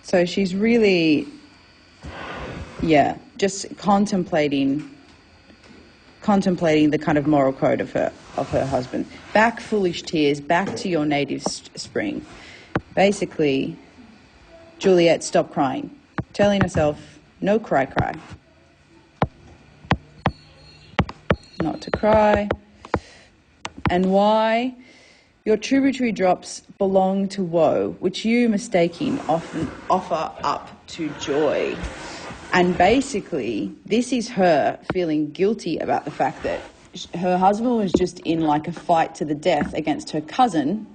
So she's really, just contemplating the kind of moral code of her husband. Back, foolish tears, back to your native spring. Basically, Juliet, stop crying. Telling herself, no cry. Not to cry. And why? Your tributary drops belong to woe, which you, mistaking, often offer up to joy. And basically, this is her feeling guilty about the fact that her husband was just in like a fight to the death against her cousin.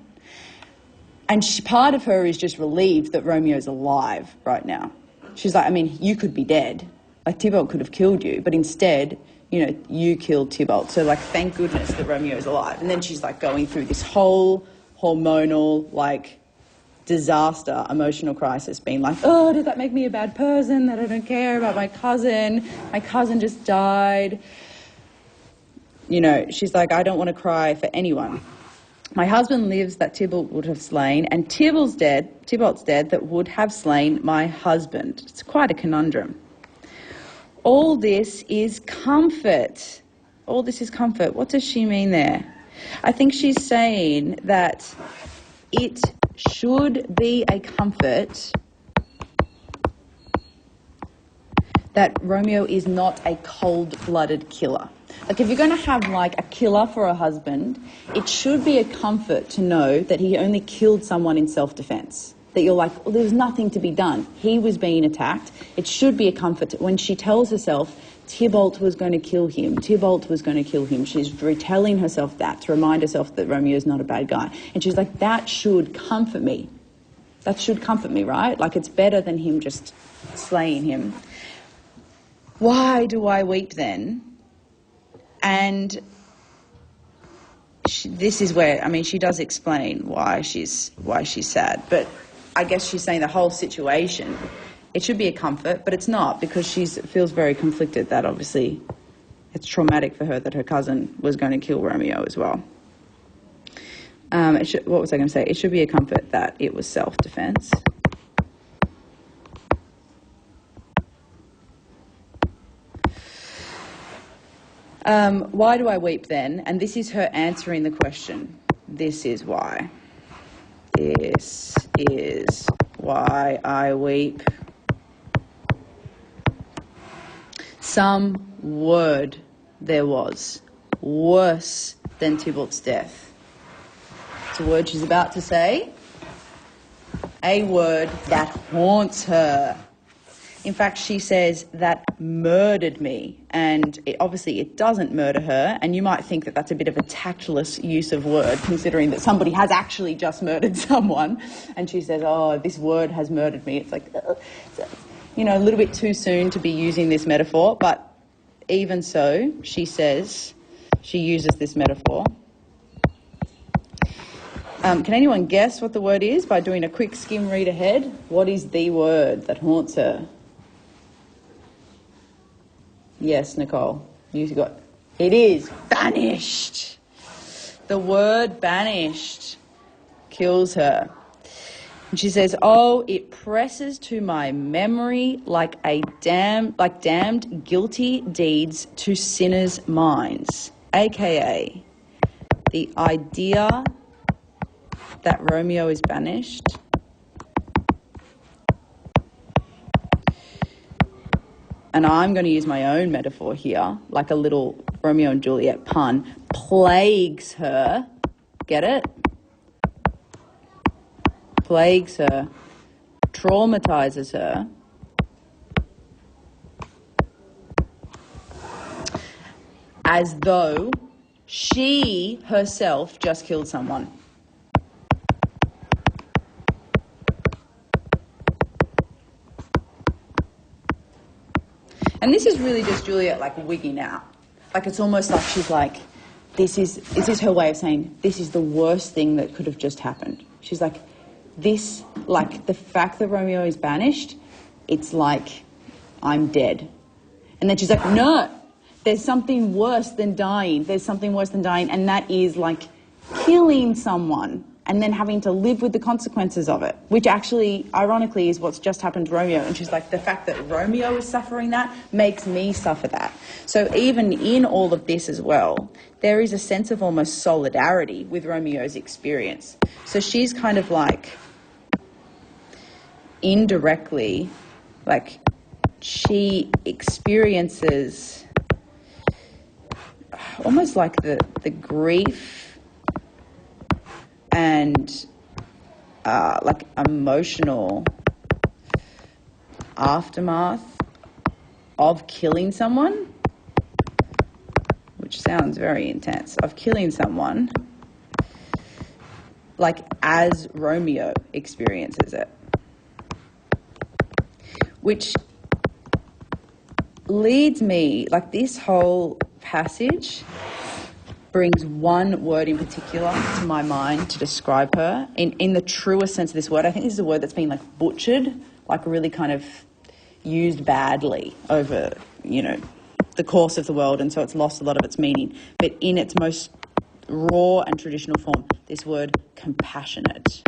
And part of her is just relieved that Romeo's alive right now. She's like, I mean, you could be dead. Like, Tybalt could have killed you, but instead, you know, you killed Tybalt. So, like, thank goodness that Romeo's alive. And then she's, like, going through this whole hormonal, like, disaster, emotional crisis, being like, oh, did that make me a bad person, that I don't care about my cousin? My cousin just died. You know, she's like, I don't want to cry for anyone. My husband lives that Tybalt would have slain, and Tybalt's dead that would have slain my husband. It's quite a conundrum. All this is comfort. All this is comfort. What does she mean there? I think she's saying that it should be a comfort that Romeo is not a cold-blooded killer. Like, if you're going to have, like, a killer for a husband, it should be a comfort to know that he only killed someone in self-defense. That you're like, well, there was nothing to be done. He was being attacked. It should be a comfort when she tells herself Tybalt was going to kill him. Tybalt was going to kill him. She's retelling herself that to remind herself that Romeo's not a bad guy. And she's like, that should comfort me. That should comfort me, right? Like, it's better than him just slaying him. Why do I weep then? And this is where, I mean, she does explain why she's sad, but I guess she's saying the whole situation, it should be a comfort, but it's not, because she feels very conflicted that obviously it's traumatic for her that her cousin was going to kill Romeo as well. What was I going to say? It should be a comfort that it was self-defense. Why do I weep then? And this is her answering the question. This is why. This is why I weep. Some word there was worse than Tybalt's death. It's a word she's about to say. A word that haunts her. In fact, she says, that murdered me. And obviously it doesn't murder her. And you might think that that's a bit of a tactless use of word, considering that somebody has actually just murdered someone. And she says, oh, this word has murdered me. It's like, you know, a little bit too soon to be using this metaphor. But even so, she says, she uses this metaphor. Can anyone guess what the word is by doing a quick skim read ahead? What is the word that haunts her? Yes, Nicole, you got it. Is banished. The word banished kills her. And she says, oh, it presses to my memory like damned guilty deeds to sinners' minds, aka the idea that Romeo is banished and I'm going to use my own metaphor here, like a little Romeo and Juliet pun, plagues her. Get it? Plagues her, traumatizes her, as though she herself just killed someone. And this is really just Juliet, like, wigging out. Like, it's almost like she's like, this is her way of saying, this is the worst thing that could have just happened. She's like, this, like, the fact that Romeo is banished, it's like, I'm dead. And then she's like, no, there's something worse than dying. There's something worse than dying, and that is, like, killing someone. and then having to live with the consequences of it, which actually, ironically, is what's just happened to Romeo. And she's like, the fact that Romeo is suffering that makes me suffer that. So even in all of this as well, there is a sense of almost solidarity with Romeo's experience. So she's kind of like indirectly, like she experiences almost like the grief and like emotional aftermath of killing someone, which sounds very intense, of killing someone, like as Romeo experiences it. Which leads me, like this whole passage brings one word in particular to my mind to describe her in the truest sense of this word. I think this is a word that's been like butchered, like really kind of used badly over, the course of the world, and so it's lost a lot of its meaning. But in its most raw and traditional form, this word compassionate.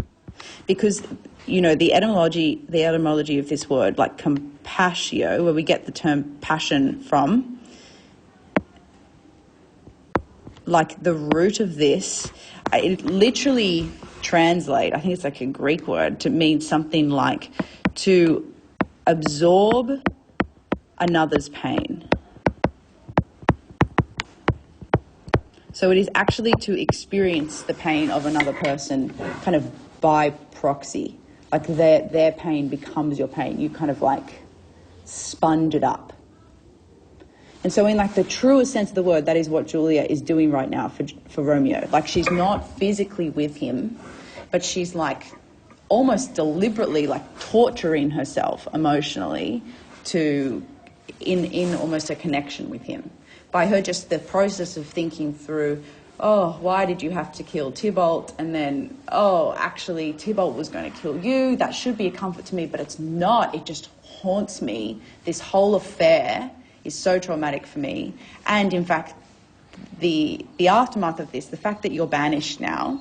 Because, the etymology of this word, like compassion, where we get the term passion from, like the root of this, it literally translate, I think it's like a Greek word, to mean something like to absorb another's pain. So it is actually to experience the pain of another person kind of by proxy. Like their pain becomes your pain. You kind of like sponge it up. And so in like the truest sense of the word, that is what Juliet is doing right now for Romeo. Like she's not physically with him, but she's like almost deliberately like torturing herself emotionally in almost a connection with him. By her just the process of thinking through, oh, why did you have to kill Tybalt? And then, oh, actually Tybalt was going to kill you. That should be a comfort to me, but it's not. It just haunts me. This whole affair is so traumatic for me. And in fact, the aftermath of this, the fact that you're banished now,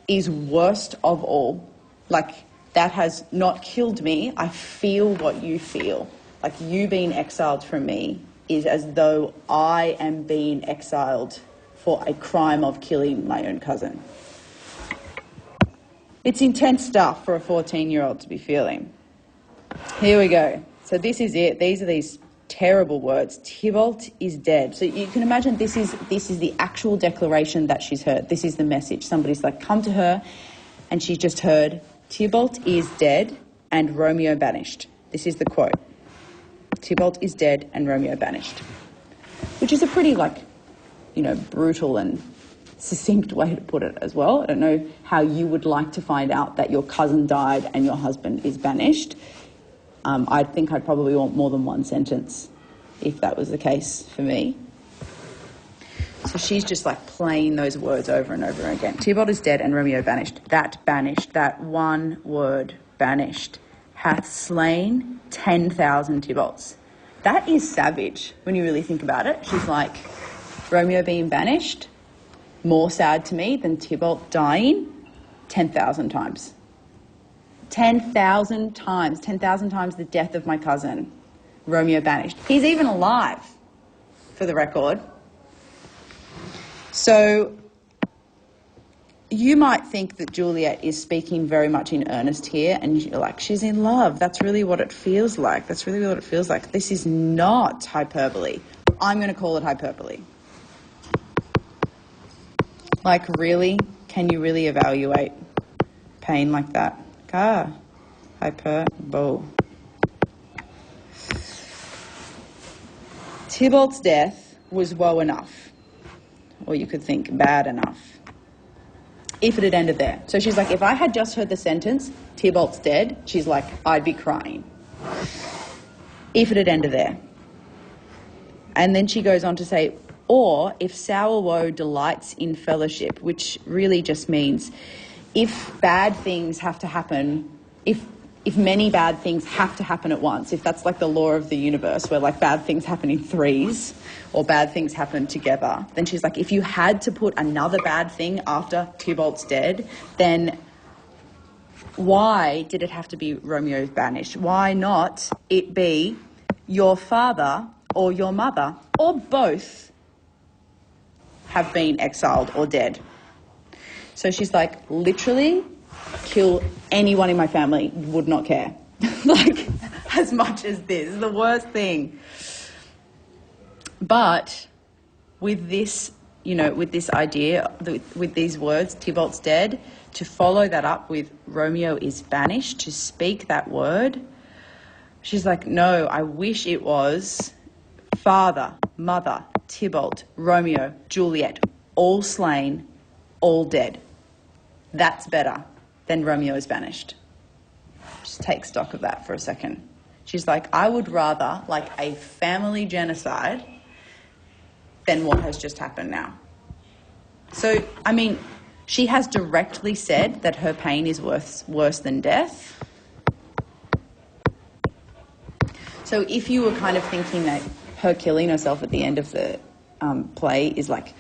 is worst of all. Like, that has not killed me. I feel what you feel. Like, you being exiled from me is as though I am being exiled for a crime of killing my own cousin. It's intense stuff for a 14-year-old to be feeling. Here we go. So this is it. These are these terrible words. Tybalt is dead. So you can imagine this is the actual declaration that she's heard. This is the message. Somebody's like come to her and she's just heard, Tybalt is dead and Romeo banished. This is the quote. Tybalt is dead and Romeo banished. Which is a pretty brutal and succinct way to put it as well. I don't know how you would like to find out that your cousin died and your husband is banished. I think I'd probably want more than one sentence if that was the case for me. So she's just like playing those words over and over again. Tybalt is dead and Romeo banished. That one word, banished, hath slain 10,000 Tybalts. That is savage when you really think about it. She's like, Romeo being banished, more sad to me than Tybalt dying 10,000 times. 10,000 times. 10,000 times the death of my cousin. Romeo banished. He's even alive, for the record. So you might think that Juliet is speaking very much in earnest here, and you're like, she's in love. That's really what it feels like. This is not hyperbole. I'm going to call it hyperbole. Like, really? Can you really evaluate pain like that? Hyperbole. Tybalt's death was woe enough. Or you could think bad enough. If it had ended there. So she's like, if I had just heard the sentence, Tybalt's dead, she's like, I'd be crying. If it had ended there. And then she goes on to say, or if sour woe delights in fellowship, which really just means if bad things have to happen, if if many bad things have to happen at once, if that's like the law of the universe where like bad things happen in threes or bad things happen together, then she's like, if you had to put another bad thing after Tybalt's dead, then why did it have to be Romeo's banished? Why not it be your father or your mother or both have been exiled or dead? So she's like, literally kill anyone in my family, would not care. Like, as much as this is the worst thing. But with this, you know, with this idea, with these words, Tybalt's dead, to follow that up with Romeo is banished, to speak that word, she's like, no, I wish it was father, mother, Tybalt, Romeo, Juliet, all slain, all dead. That's better than Romeo is banished. Just take stock of that for a second. She's like, I would rather like a family genocide than what has just happened now. So, I mean, she has directly said that her pain is worse than death. So if you were kind of thinking that her killing herself at the end of the play is like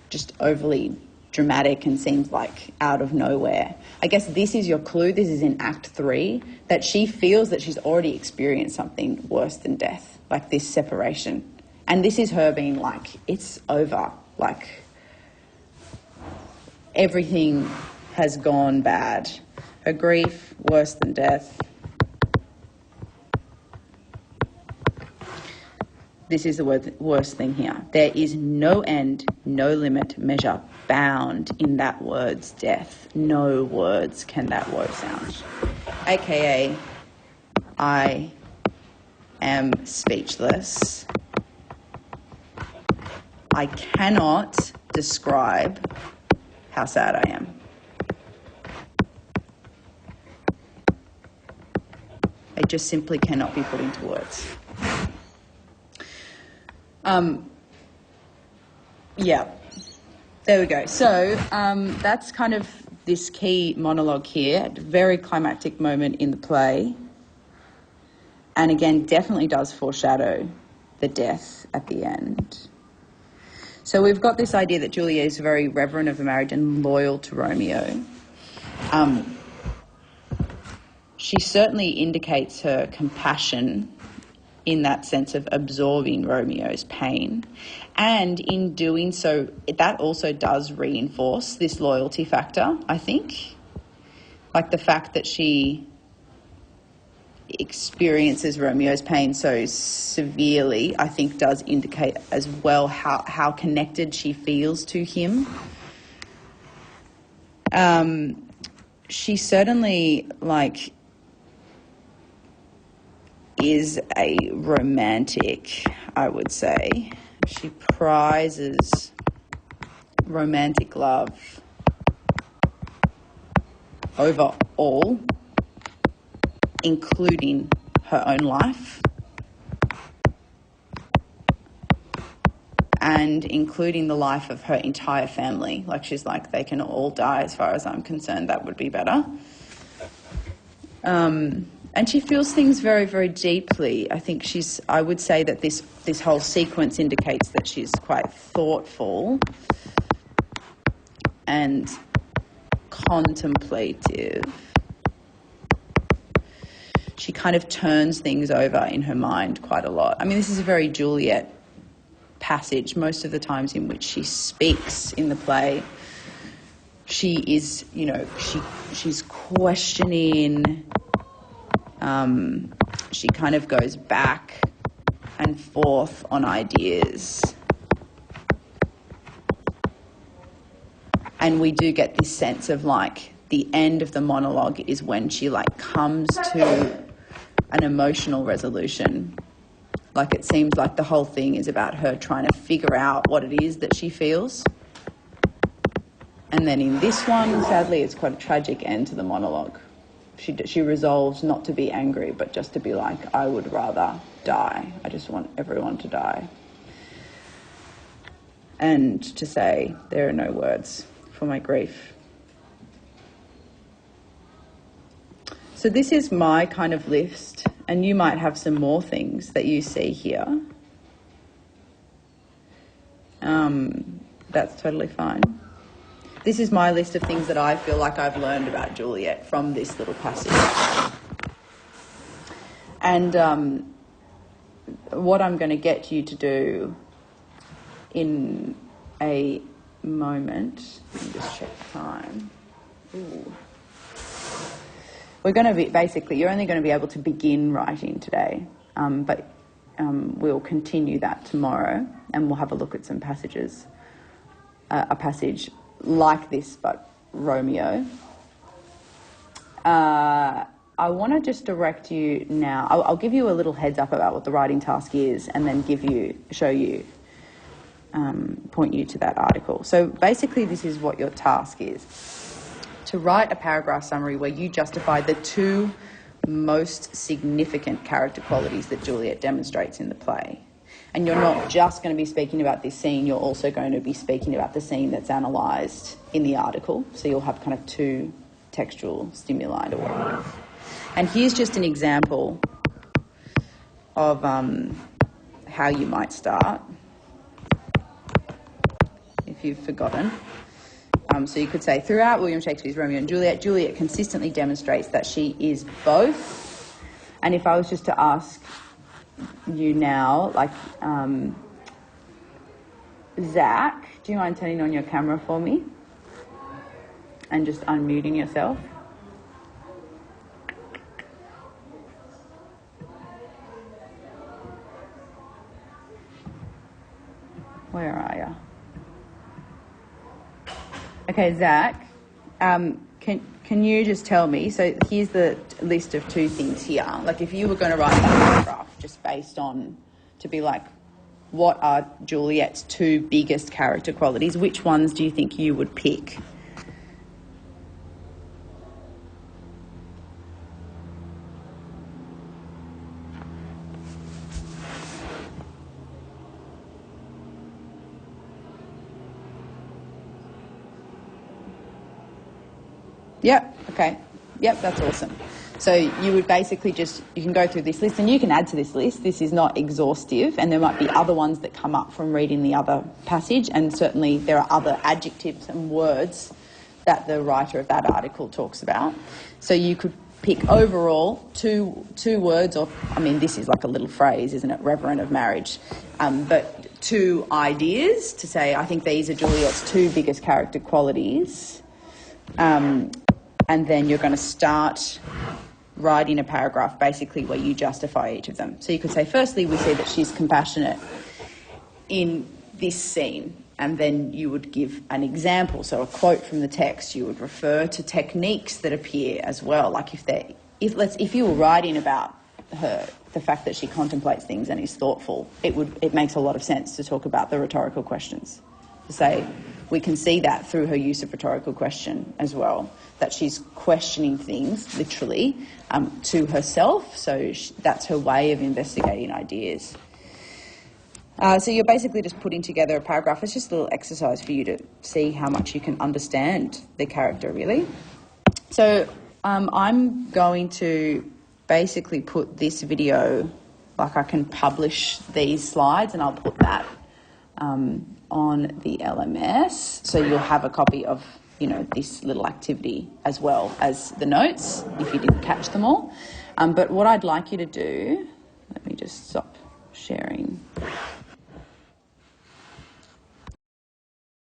just overly dramatic and seems like out of nowhere, I guess this is your clue. This is in Act 3, that she feels that she's already experienced something worse than death, like this separation. And this is her being like, it's over. Like, everything has gone bad. Her grief, worse than death. This is the worst thing here. There is no end, no limit, measure, bound in that word's death. No words can that word sound. AKA, I am speechless. I cannot describe how sad I am. It just simply cannot be put into words. Yeah, there we go. So that's kind of this key monologue here, a very climactic moment in the play. And again, definitely does foreshadow the death at the end. So we've got this idea that Juliet is very reverent of the marriage and loyal to Romeo. She certainly indicates her compassion in that sense of absorbing Romeo's pain. And in doing so, that also does reinforce this loyalty factor, I think. Like the fact that she experiences Romeo's pain so severely, I think does indicate as well how connected she feels to him. She certainly, like, is a romantic, I would say. She prizes romantic love over all, including her own life and including the life of her entire family. Like, she's like, they can all die as far as I'm concerned. That would be better. And she feels things very, very deeply. I think I would say that this whole sequence indicates that she's quite thoughtful and contemplative. She kind of turns things over in her mind quite a lot. I mean, this is a very Juliet passage. Most of the times in which she speaks in the play, she is, you know, she's questioning. She kind of goes back and forth on ideas. And we do get this sense of, like, the end of the monologue is when she, like, comes to an emotional resolution. Like, it seems like the whole thing is about her trying to figure out what it is that she feels. And then in this one, sadly, it's quite a tragic end to the monologue. She resolves not to be angry, but just to be like, I would rather die. I just want everyone to die. And to say, there are no words for my grief. So this is my kind of list, and you might have some more things that you see here. That's totally fine. This is my list of things that I feel like I've learned about Juliet from this little passage. And what I'm going to get you to do in a moment, let me just check the time. Ooh. We're going to be, basically, you're only going to be able to begin writing today, but we'll continue that tomorrow, and we'll have a look at some passages, a passage like this, but Romeo. I want to just direct you now. I'll give you a little heads up about what the writing task is, and then show you, point you to that article. So basically, this is what your task is: to write a paragraph summary where you justify the two most significant character qualities that Juliet demonstrates in the play. And you're not just going to be speaking about this scene, you're also going to be speaking about the scene that's analysed in the article. So you'll have kind of two textual stimuli to work with. And here's just an example of how you might start, if you've forgotten. So you could say, throughout William Shakespeare's Romeo and Juliet, Juliet consistently demonstrates that she is both. And if I was just to ask you now, like, Zach, do you mind turning on your camera for me? And just unmuting yourself. Where are you? Okay, Zach, can you just tell me, so here's the list of two things here. Like, if you were going to write that paragraph just based on, to be like, what are Juliet's two biggest character qualities, which ones do you think you would pick? Yep, okay. Yep, that's awesome. So you would basically you can go through this list, and you can add to this list. This is not exhaustive, and there might be other ones that come up from reading the other passage, and certainly there are other adjectives and words that the writer of that article talks about. So you could pick overall two words, or, I mean, this is like a little phrase, isn't it, reverent of marriage, but two ideas to say, I think these are Juliet's two biggest character qualities. And then you're going to start writing a paragraph basically where you justify each of them. So you could say, firstly, we see that she's compassionate in this scene, and then you would give an example, so a quote from the text. You would refer to techniques that appear as well. Like if you were writing about the fact that she contemplates things and is thoughtful, it makes a lot of sense to talk about the rhetorical questions. To say, we can see that through her use of rhetorical question as well, that she's questioning things, literally, to herself. So that's her way of investigating ideas. So you're basically just putting together a paragraph. It's just a little exercise for you to see how much you can understand the character, really. So I'm going to basically put this video, like I can publish these slides, and I'll put that on the LMS, so you'll have a copy of, this little activity as well as the notes, if you didn't catch them all. But what I'd like you to do, let me just stop sharing.